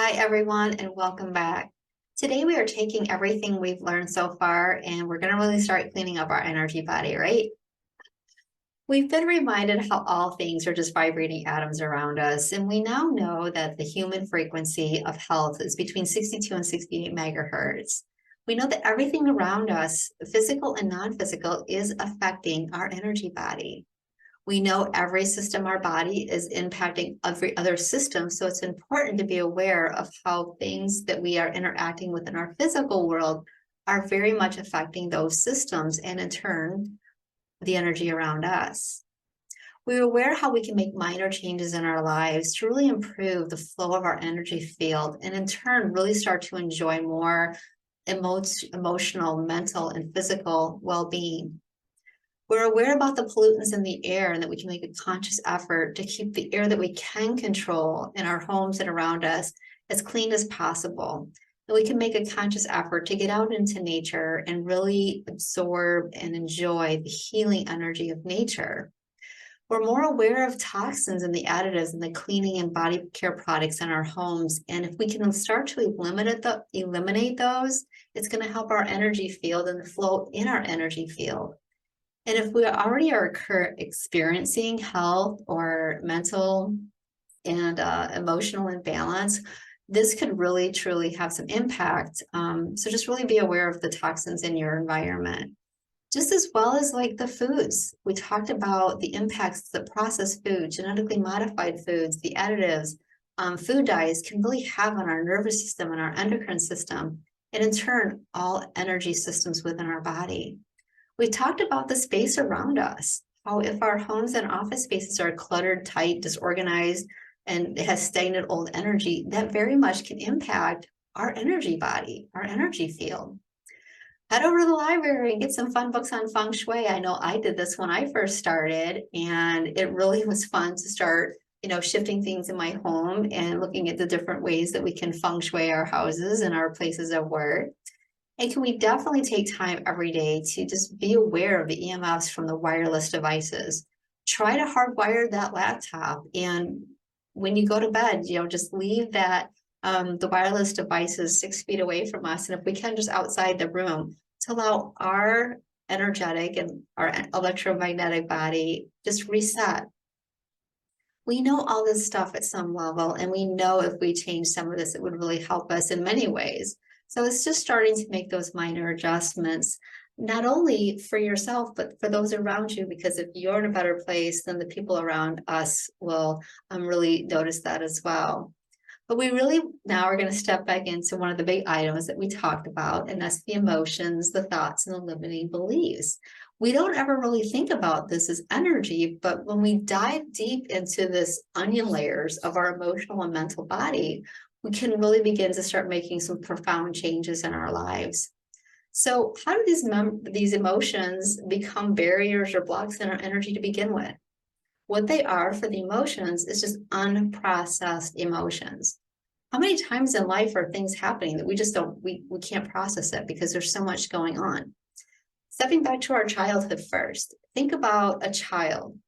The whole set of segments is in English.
Hi, everyone, and welcome back. Today, we are taking everything we've learned so far and we're going to really start cleaning up our energy body, right? We've been reminded how all things are just vibrating atoms around us, and we now know that the human frequency of health is between 62 and 68 megahertz. We know that everything around us, physical and non physical, is affecting our energy body. We know every system our body is impacting every other system, so it's important to be aware of how things that we are interacting with in our physical world are very much affecting those systems and in turn, the energy around us. We're aware how we can make minor changes in our lives to really improve the flow of our energy field and in turn really start to enjoy more emotional, mental, and physical well-being. We're aware about the pollutants in the air and that we can make a conscious effort to keep the air that we can control in our homes and around us as clean as possible. And we can make a conscious effort to get out into nature and really absorb and enjoy the healing energy of nature. We're more aware of toxins and the additives and the cleaning and body care products in our homes. And if we can start to eliminate those, it's going to help our energy field and the flow in our energy field. And if we already are experiencing health or mental and emotional imbalance, this could really truly have some impact. So just really be aware of the toxins in your environment, just as well as like the foods. We talked about the impacts that processed food, genetically modified foods, the additives, food dyes can really have on our nervous system and our endocrine system, and in turn, all energy systems within our body. We talked about the space around us, how if our homes and office spaces are cluttered, tight, disorganized, and it has stagnant old energy, that very much can impact our energy body, our energy field. Head over to the library and get some fun books on feng shui. I know I did this when I first started, and it really was fun to start, shifting things in my home and looking at the different ways that we can feng shui our houses and our places of work. And can we definitely take time every day to just be aware of the EMFs from the wireless devices? Try to hardwire that laptop. And when you go to bed, just leave the wireless devices 6 feet away from us. And if we can, just outside the room to allow our energetic and our electromagnetic body just reset. We know all this stuff at some level, and we know if we change some of this, it would really help us in many ways. So it's just starting to make those minor adjustments, not only for yourself, but for those around you, because if you're in a better place, then the people around us will really notice that as well. But we really now are going to step back into one of the big items that we talked about, and that's the emotions, the thoughts, and the limiting beliefs. We don't ever really think about this as energy, but when we dive deep into this onion layers of our emotional and mental body, we can really begin to start making some profound changes in our lives. So how do these emotions become barriers or blocks in our energy to begin with? What they are for the emotions is just unprocessed emotions. How many times in life are things happening that we just we can't process it because there's so much going on? Stepping back to our childhood first, think about a child.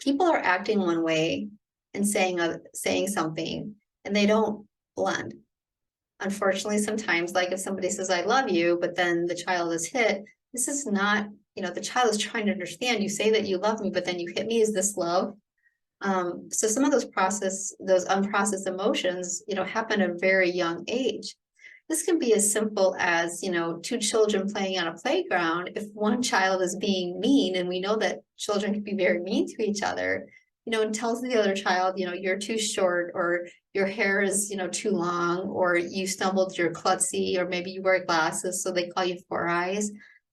People are acting one way and saying something, and they don't blend. Unfortunately, sometimes, like if somebody says, I love you, but then the child is hit, this is not, the child is trying to understand. You say that you love me, but then you hit me. Is this love? So some of those unprocessed emotions, happen at a very young age. This can be as simple as, two children playing on a playground. If one child is being mean, and we know that children can be very mean to each other, and tells the other child, you're too short, or your hair is, too long, or you stumbled, you're klutzy, or maybe you wear glasses, so they call you Four Eyes.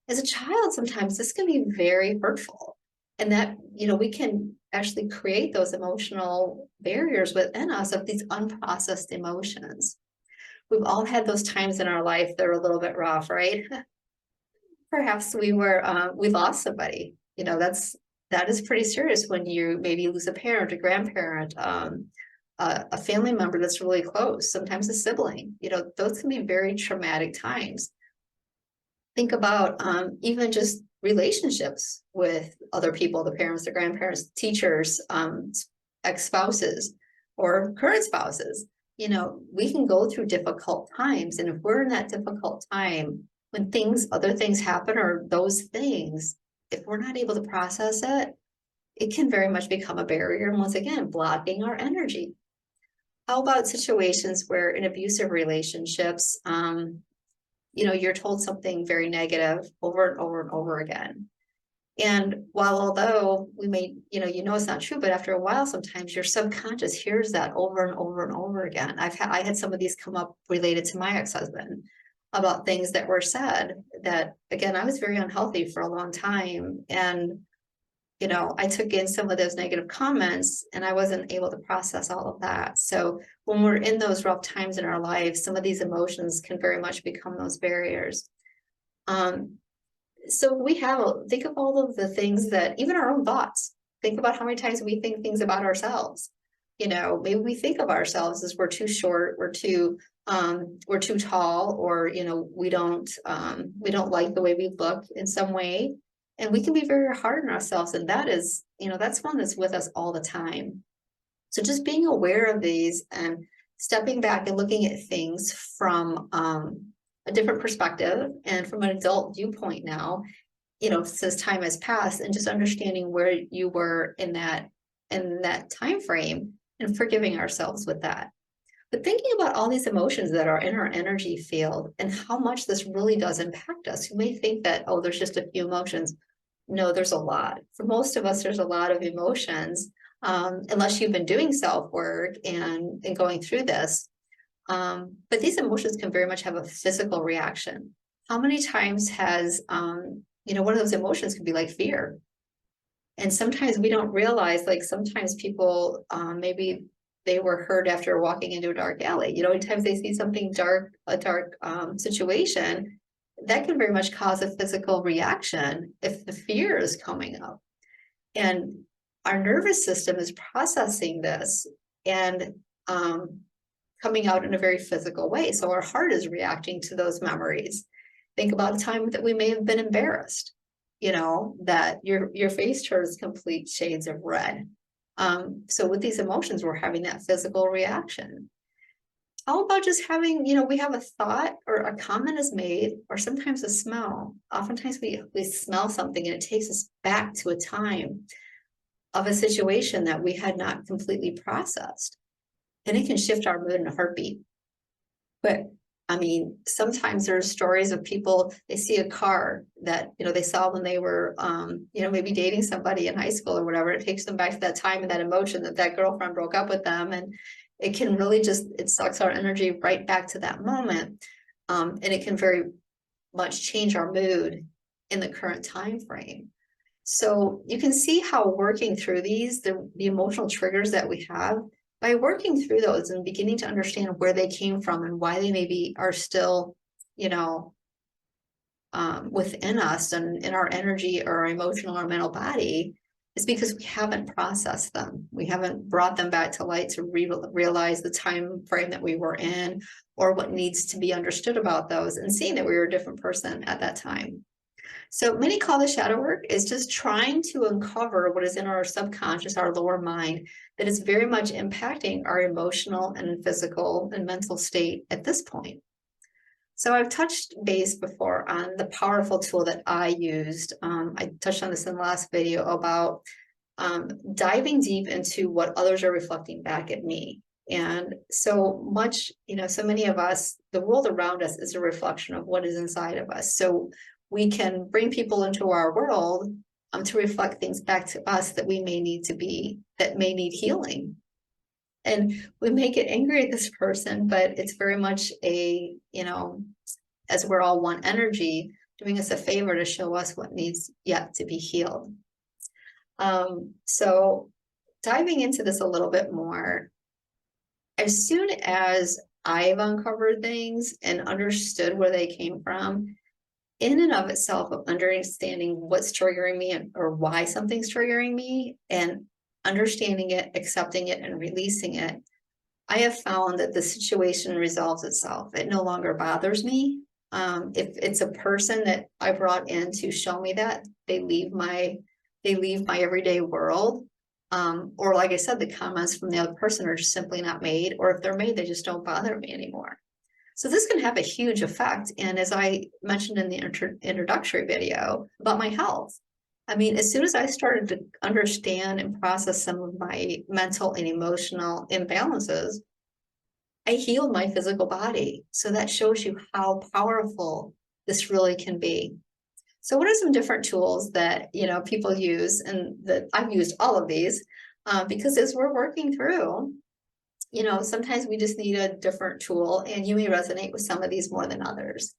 As a child, sometimes this can be very hurtful. And that, we can actually create those emotional barriers within us of these unprocessed emotions. We've all had those times in our life that are a little bit rough, right? Perhaps we lost somebody. That is pretty serious when you maybe lose a parent, a grandparent, a family member that's really close, sometimes a sibling. Those can be very traumatic times. Think about even just relationships with other people, the parents, the grandparents, teachers, ex-spouses, or current spouses. we can go through difficult times. And if we're in that difficult time, when other things happen or those things, if we're not able to process it, it can very much become a barrier. And once again, blocking our energy. How about situations where in abusive relationships, you're told something very negative over and over and over again. And although we may, it's not true, but after a while, sometimes your subconscious hears that over and over and over again. I had some of these come up related to my ex-husband about things that were said that, again, I was very unhealthy for a long time. And, I took in some of those negative comments and I wasn't able to process all of that. So when we're in those rough times in our lives, some of these emotions can very much become those barriers. So think of all of the things that, even our own thoughts, think about how many times we think things about ourselves. Maybe we think of ourselves as we're too short, we're too tall, or, we don't like the way we look in some way. And we can be very hard on ourselves. And that is, that's one that's with us all the time. So just being aware of these and stepping back and looking at things from, a different perspective and from an adult viewpoint now, since time has passed, and just understanding where you were in that time frame and forgiving ourselves with that. But thinking about all these emotions that are in our energy field and how much this really does impact us. You may think that, oh, there's just a few emotions. No, there's a lot. For most of us, there's a lot of emotions, unless you've been doing self-work and going through this. But these emotions can very much have a physical reaction. How many times has, one of those emotions can be like fear. And sometimes we don't realize, like sometimes people, maybe they were hurt after walking into a dark alley. Anytime they see something dark, a dark situation, that can very much cause a physical reaction if the fear is coming up. And our nervous system is processing this and coming out in a very physical way. So our heart is reacting to those memories. Think about a time that we may have been embarrassed, that your face turns complete shades of red. So with these emotions, we're having that physical reaction. How about just having, we have a thought or a comment is made, or sometimes a smell. Oftentimes we smell something and it takes us back to a time of a situation that we had not completely processed. And it can shift our mood in a heartbeat. But I mean, sometimes there's stories of people, they see a car that, they saw when they were, maybe dating somebody in high school or whatever. It takes them back to that time and that emotion that girlfriend broke up with them. And it can really it sucks our energy right back to that moment. And it can very much change our mood in the current time frame. So you can see how working through these, the emotional triggers that we have, by working through those and beginning to understand where they came from and why they maybe are still, within us and in our energy or our emotional or mental body, is because we haven't processed them. We haven't brought them back to light to realize the time frame that we were in or what needs to be understood about those, and seeing that we were a different person at that time. So many call the shadow work is just trying to uncover what is in our subconscious, our lower mind, that is very much impacting our emotional and physical and mental state at this point. So I've touched base before on the powerful tool that I used. I touched on this in the last video about diving deep into what others are reflecting back at me. And so much, so many of us, the world around us is a reflection of what is inside of us. So we can bring people into our world to reflect things back to us that we may need that may need healing. And we may get angry at this person, but it's very much as we're all one energy, doing us a favor to show us what needs yet to be healed. So diving into this a little bit more, as soon as I've uncovered things and understood where they came from, in and of itself, of understanding what's triggering me or why something's triggering me, and understanding it, accepting it, and releasing it, I have found that the situation resolves itself. It no longer bothers me. If it's a person that I brought in to show me that, they leave my everyday world. Or like I said, the comments from the other person are just simply not made, or if they're made, they just don't bother me anymore. So this can have a huge effect. And as I mentioned in the introductory video about my health, I mean, as soon as I started to understand and process some of my mental and emotional imbalances, I healed my physical body. So that shows you how powerful this really can be. So what are some different tools that, people use, and that I've used all of these, because as we're working through, sometimes we just need a different tool, and you may resonate with some of these more than others.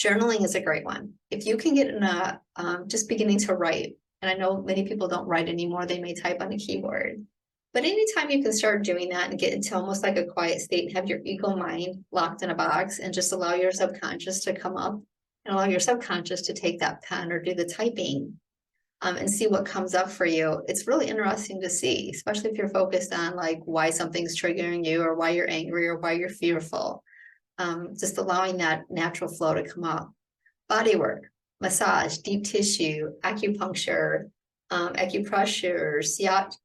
Journaling is a great one. If you can get in just beginning to write, and I know many people don't write anymore, they may type on a keyboard. But anytime you can start doing that and get into almost like a quiet state and have your ego mind locked in a box and just allow your subconscious to come up and allow your subconscious to take that pen or do the typing, and see what comes up for you. It's really interesting to see, especially if you're focused on like why something's triggering you or why you're angry or why you're fearful. Just allowing that natural flow to come up. Body work, massage, deep tissue, acupuncture, acupressure,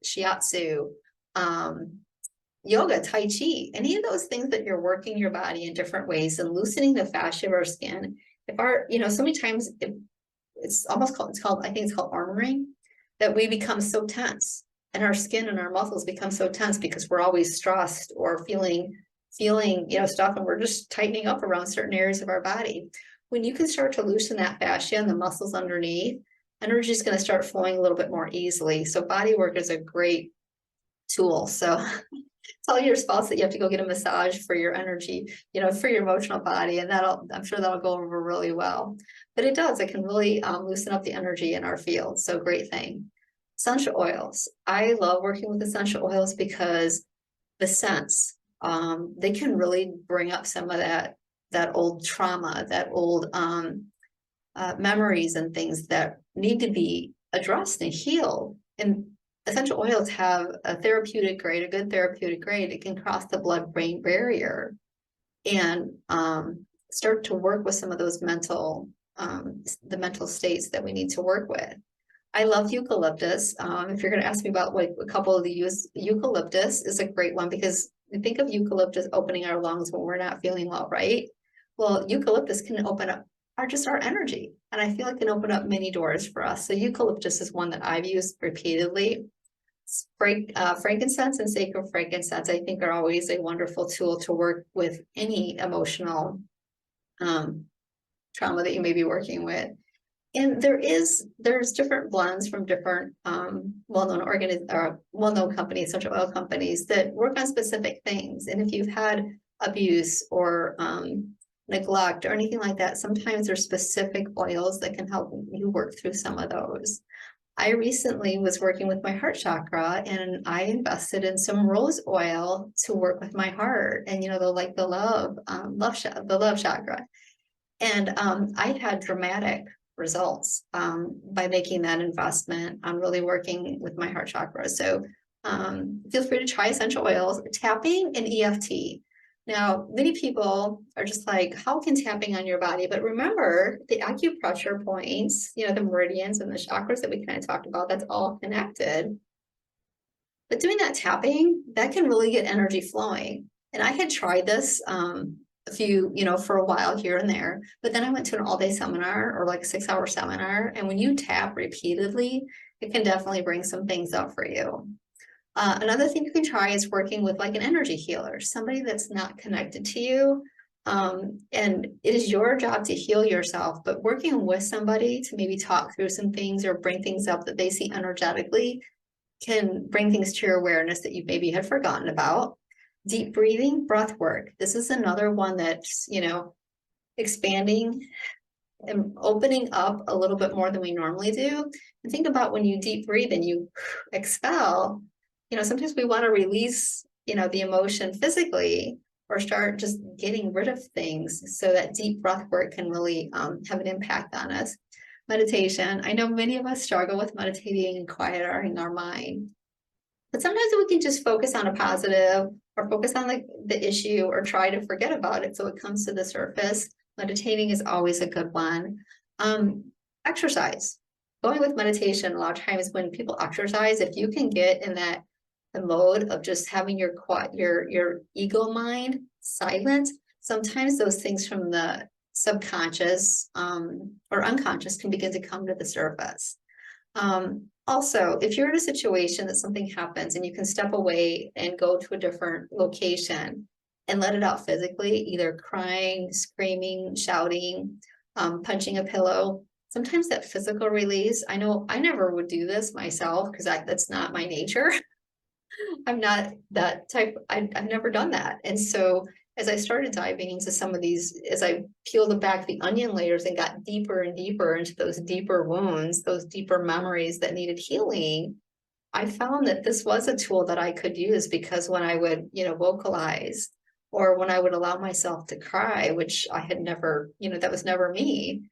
shiatsu, yoga, tai chi, any of those things that you're working your body in different ways and loosening the fascia of our skin. So many times it's called, I think it's called armoring, that we become so tense and our skin and our muscles become so tense because we're always stressed or feeling, stuff, and we're just tightening up around certain areas of our body. When you can start to loosen that fascia and the muscles underneath, energy is going to start flowing a little bit more easily. So body work is a great tool. So tell your spouse that you have to go get a massage for your energy, for your emotional body, and I'm sure that'll go over really well. But it can really loosen up the energy in our field. So great thing. Essential oils. I love working with essential oils because the scents, they can really bring up some of that old trauma, that old memories and things that need to be addressed and healed. And essential oils have a therapeutic grade, a good therapeutic grade. It can cross the blood-brain barrier and start to work with some of those the mental states that we need to work with. I love eucalyptus. If you're going to ask me about like a couple of the eucalyptus is a great one, because we think of eucalyptus opening our lungs when we're not feeling well, right? Well, eucalyptus can open up our energy, and I feel it can open up many doors for us. So eucalyptus is one that I've used repeatedly. Frankincense and sacred frankincense, I think, are always a wonderful tool to work with any emotional trauma that you may be working with. And there's different blends from different well-known companies, essential oil companies, that work on specific things. And if you've had abuse or neglect or anything like that, sometimes there's specific oils that can help you work through some of those. I recently was working with my heart chakra, and I invested in some rose oil to work with my heart and, the love chakra. And I had dramatic results by making that investment on really working with my heart chakra. So feel free to try essential oils, tapping, and EFT. Now, many people are just like, how can tapping on your body? But remember, the acupressure points, the meridians and the chakras that we kind of talked about, that's all connected. But doing that tapping, that can really get energy flowing. And I had tried this for a while here and there, but then I went to an all-day seminar, or like a 6-hour seminar. And when you tap repeatedly, it can definitely bring some things up for you. Another thing you can try is working with like an energy healer, somebody that's not connected to you. And it is your job to heal yourself, but working with somebody to maybe talk through some things or bring things up that they see energetically can bring things to your awareness that you maybe had forgotten about. Deep breathing, breath work. This is another one that's, expanding and opening up a little bit more than we normally do. And think about when you deep breathe and you expel, sometimes we want to release, the emotion physically or start just getting rid of things. So that deep breath work can really have an impact on us. Meditation. I know many of us struggle with meditating and quieting our mind. But sometimes we can just focus on a positive or focus on the issue or try to forget about it so it comes to the surface. Meditating is always a good one. Exercise. going with meditation, a lot of times when people exercise, if you can get in that the mode of just having your ego mind silent, sometimes those things from the subconscious or unconscious can begin to come to the surface. Also, if you're in a situation that something happens and you can step away and go to a different location and let it out physically, either crying, screaming, shouting, punching a pillow, sometimes that physical release, I know I never would do this myself because that's not my nature. I'm not that type. I've never done that. And so as I started diving into some of these, as I peeled back the onion layers and got deeper and deeper into those deeper wounds, those deeper memories that needed healing, I found that this was a tool that I could use, because when I would, vocalize, or when I would allow myself to cry, which I had never, that was never me.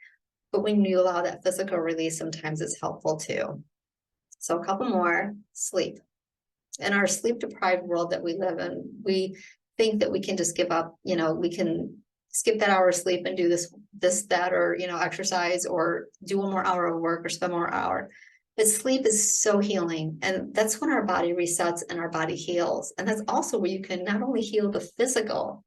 But when you allow that physical release, sometimes it's helpful too. So a couple more: sleep. In our sleep deprived world that we live in, we think that we can just give up, we can skip that hour of sleep and do that, or, exercise, or do one more hour of work, or spend more hour. But sleep is so healing. And that's when our body resets and our body heals. And that's also where you can not only heal the physical,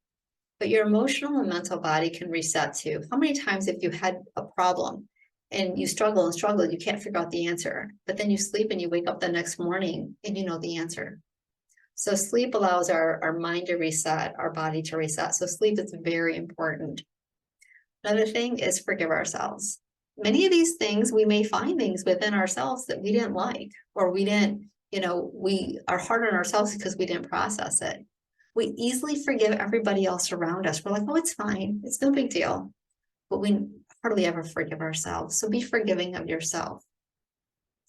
but your emotional and mental body can reset too. How many times have you had a problem and you struggle and struggle, you can't figure out the answer, but then you sleep and you wake up the next morning and you know the answer? So sleep allows our mind to reset, our body to reset. So sleep is very important. Another thing is forgive ourselves. Many of these things, we may find things within ourselves that we didn't like, or we didn't, we are hard on ourselves because we didn't process it. We easily forgive everybody else around us. We're like, oh, it's fine. It's no big deal. But we hardly ever forgive ourselves. So be forgiving of yourself.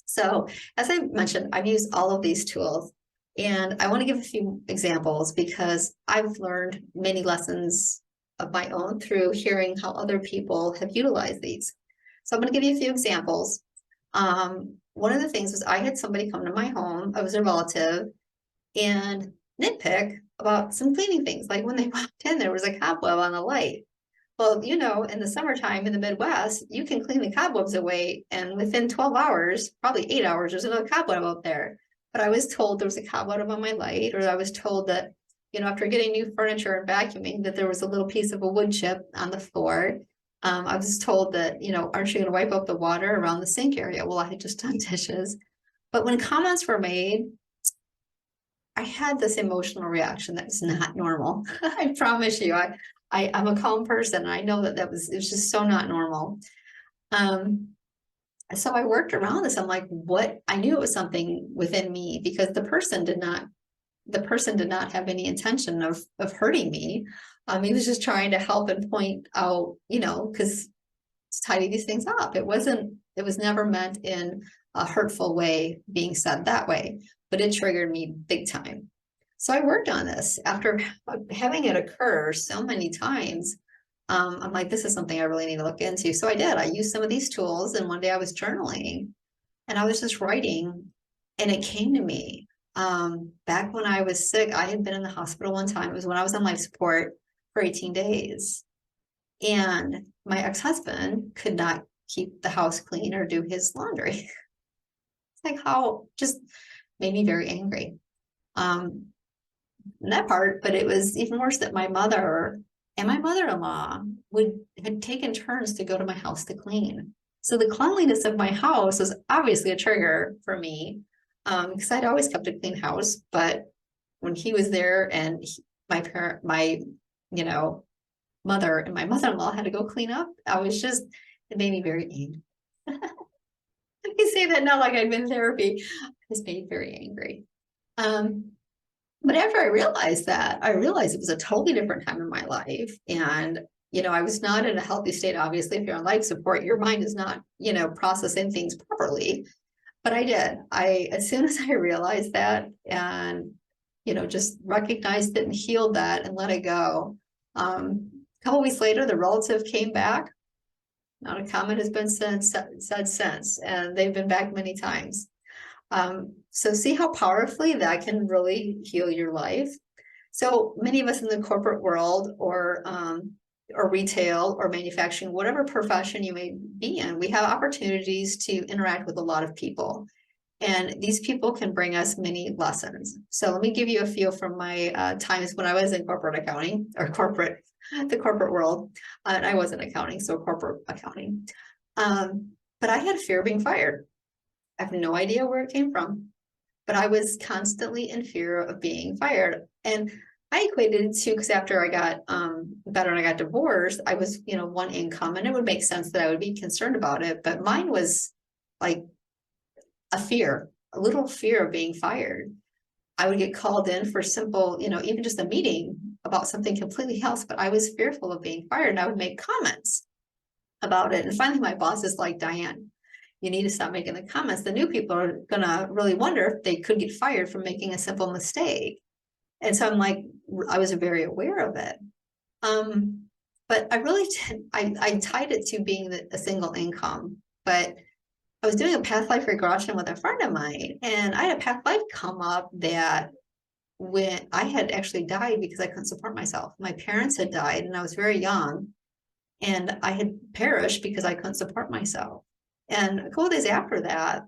So as I mentioned, I've used all of these tools, and I want to give a few examples because I've learned many lessons of my own through hearing how other people have utilized these. So I'm going to give you a few examples. One of the things was I had somebody come to my home. I was a relative, and nitpick about some cleaning things. Like when they walked in, there was a cobweb on the light. Well, in the summertime in the Midwest, you can clean the cobwebs away, and within 12 hours, probably 8 hours, there's another cobweb out there. But I was told there was a cobweb on my light, or I was told that, after getting new furniture and vacuuming, that there was a little piece of a wood chip on the floor. I was told that, aren't you going to wipe out the water around the sink area? Well, I had just done dishes. But when comments were made, I had this emotional reaction that's not normal. I promise you, I'm a calm person. And I know that it was just so not normal. So I worked around this. I'm like, what? I knew it was something within me, because the person did not have any intention of hurting me. He was just trying to help and point out, because to tidy these things up. It was never meant in a hurtful way being said that way, but it triggered me big time. So I worked on this after having it occur so many times. I'm like, this is something I really need to look into. So I did. I used some of these tools, and one day I was journaling and I was just writing, and it came to me. Back when I was sick, I had been in the hospital one time. It was when I was on life support for 18 days. And my ex-husband could not keep the house clean or do his laundry. It's like, how, just made me very angry. That part, but it was even worse that my mother and my mother-in-law had taken turns to go to my house to clean. So the cleanliness of my house was obviously a trigger for me, because I'd always kept a clean house. But when he was there and my mother and my mother-in-law had to go clean up, it made me very angry. I can say that now like I've been in therapy. I was made very angry. But after I realized it was a totally different time in my life. And, I was not in a healthy state. Obviously, if you're on life support, your mind is not, processing things properly. But I did. As soon as I realized that, and, just recognized it and healed that and let it go. A couple weeks later, the relative came back. Not a comment has been said since, and they've been back many times. So see how powerfully that can really heal your life. So many of us in the corporate world, or or retail or manufacturing, whatever profession you may be in, we have opportunities to interact with a lot of people. And these people can bring us many lessons. So let me give you a feel from my times when I was in corporate accounting or the corporate world. And I wasn't accounting, so corporate accounting. But I had fear of being fired. I have no idea where it came from, but I was constantly in fear of being fired. And I equated it to, because after I got better and I got divorced, I was, one income, and it would make sense that I would be concerned about it. But mine was like a little fear of being fired. I would get called in for simple, even just a meeting about something completely else, but I was fearful of being fired, and I would make comments about it. And finally, my boss is like, Diane, you need to stop making the comments. The new people are going to really wonder if they could get fired for making a simple mistake. And so I'm like, I was very aware of it. But I really, I tied it to being a single income, but I was doing a past life regression with a friend of mine, and I had a past life come up that when I had actually died because I couldn't support myself. My parents had died and I was very young, and I had perished because I couldn't support myself. And a couple of days after that,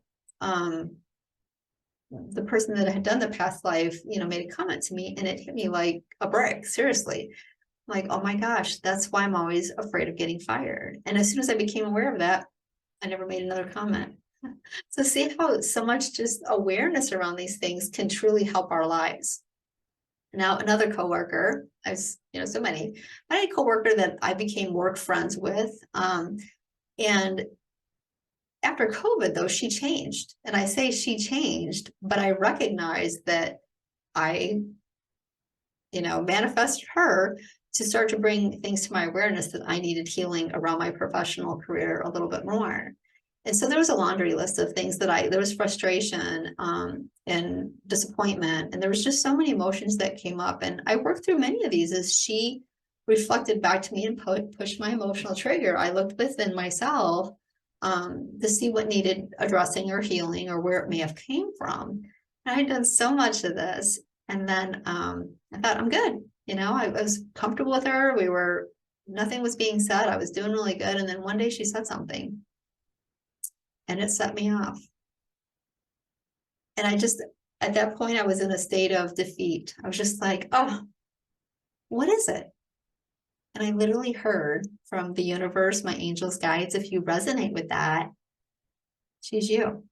the person that had done the past life, made a comment to me, and it hit me like a brick, seriously. Like, oh my gosh, that's why I'm always afraid of getting fired. And as soon as I became aware of that, I never made another comment. So see how so much just awareness around these things can truly help our lives. Now, another coworker, so many, I had a coworker that I became work friends with. And after COVID, though, she changed. And I say she changed, but I recognized that I, manifested her to start to bring things to my awareness that I needed healing around my professional career a little bit more. And so there was a laundry list of things there was frustration and disappointment. And there was just so many emotions that came up. And I worked through many of these as she reflected back to me and pushed my emotional trigger. I looked within myself to see what needed addressing or healing or where it may have came from. And I had done so much of this. And then I thought, I'm good. I was comfortable with her. Nothing was being said. I was doing really good. And then one day she said something, and it set me off. And at that point, I was in a state of defeat. I was just like, oh, what is it? And I literally heard from the universe, my angels, guides, if you resonate with that, she's you.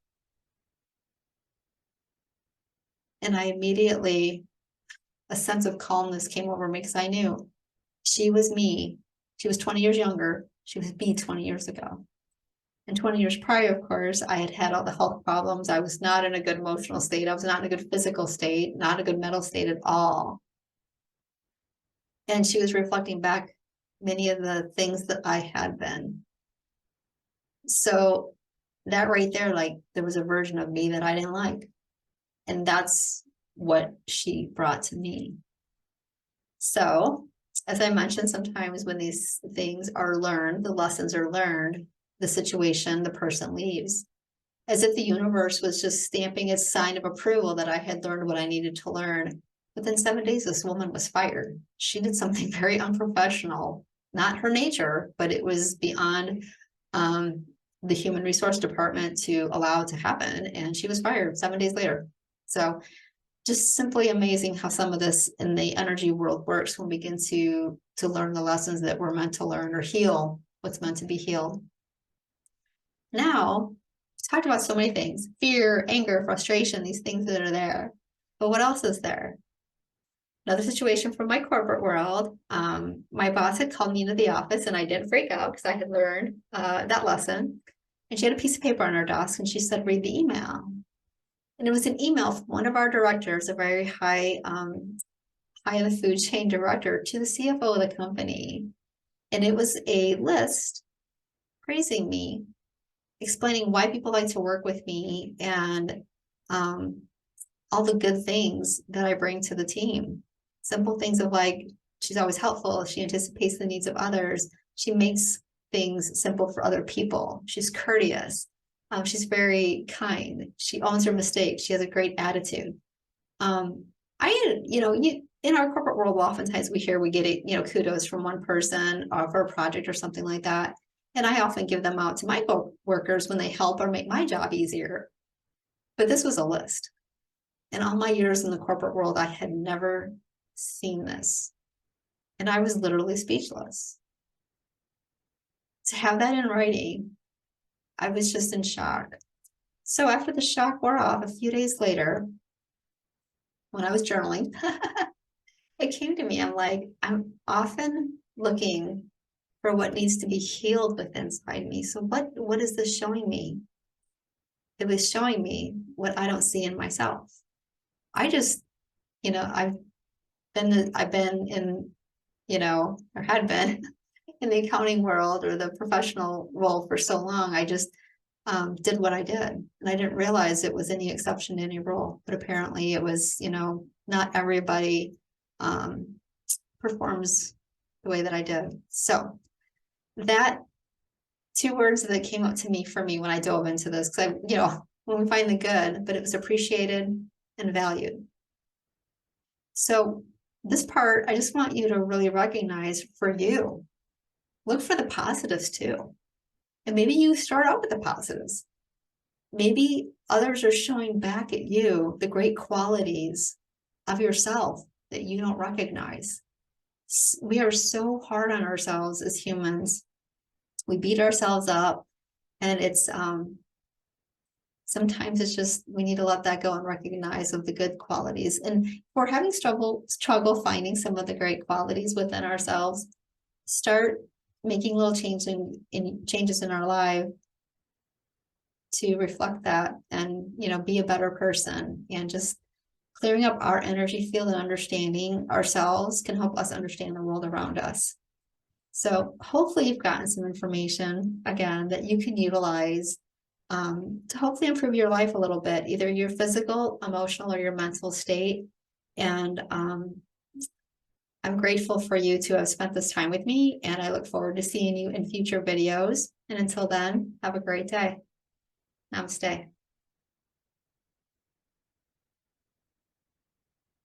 And I immediately, a sense of calmness came over me because I knew she was me. She was 20 years younger. She was me 20 years ago. And 20 years prior, of course, I had all the health problems. I was not in a good emotional state. I was not in a good physical state, not a good mental state at all. And she was reflecting back many of the things that I had been. So that right there, like, there was a version of me that I didn't like. And that's what she brought to me. So, as I mentioned, sometimes when these things are learned, the lessons are learned, the situation, the person leaves, as if the universe was just stamping its sign of approval that I had learned what I needed to learn. Within 7 days, this woman was fired. She did something very unprofessional, not her nature, but it was beyond the human resource department to allow it to happen. And she was fired 7 days later. So just simply amazing how some of this in the energy world works when we begin to learn the lessons that we're meant to learn, or heal what's meant to be healed. Now, we've talked about so many things: fear, anger, frustration, these things that are there. But what else is there? Another situation from my corporate world. My boss had called me into the office, and I didn't freak out because I had learned that lesson. And she had a piece of paper on her desk, and she said, read the email. And it was an email from one of our directors, a very high in the food chain director, to the CFO of the company. And it was a list praising me, explaining why people like to work with me, and all the good things that I bring to the team. Simple things of like, she's always helpful. She anticipates the needs of others. She makes things simple for other people. She's courteous. She's very kind. She owns her mistakes. She has a great attitude. In in our corporate world, oftentimes we get it, kudos from one person for a project or something like that. And I often give them out to my coworkers when they help or make my job easier. But this was a list. In all my years in the corporate world, I had never seen this. And I was literally speechless. To have that in writing, I was just in shock. So after the shock wore off, a few days later, when I was journaling, it came to me. I'm like, I'm often looking for what needs to be healed within inside me. So what is this showing me? It was showing me what I don't see in myself. I just, I've been in, or had been in the accounting world or the professional role for so long. I just did what I did, and I didn't realize it was any exception to any rule. But apparently, it was. Not everybody performs the way that I did. So that two words that came up to me for me when I dove into this, because when we find the good, but it was appreciated and valued. So this part, I just want you to really recognize for you. Look for the positives too. And maybe you start out with the positives. Maybe others are showing back at you the great qualities of yourself that you don't recognize. We are so hard on ourselves as humans. We beat ourselves up, and it's sometimes it's just we need to let that go and recognize of the good qualities. And if we're having struggle finding some of the great qualities within ourselves, start making little changes in our life to reflect that, and be a better person. And just clearing up our energy field and understanding ourselves can help us understand the world around us. So hopefully you've gotten some information, again, that you can utilize to hopefully improve your life a little bit, either your physical, emotional, or your mental state. And I'm grateful for you to have spent this time with me, and I look forward to seeing you in future videos. And until then, have a great day. Namaste.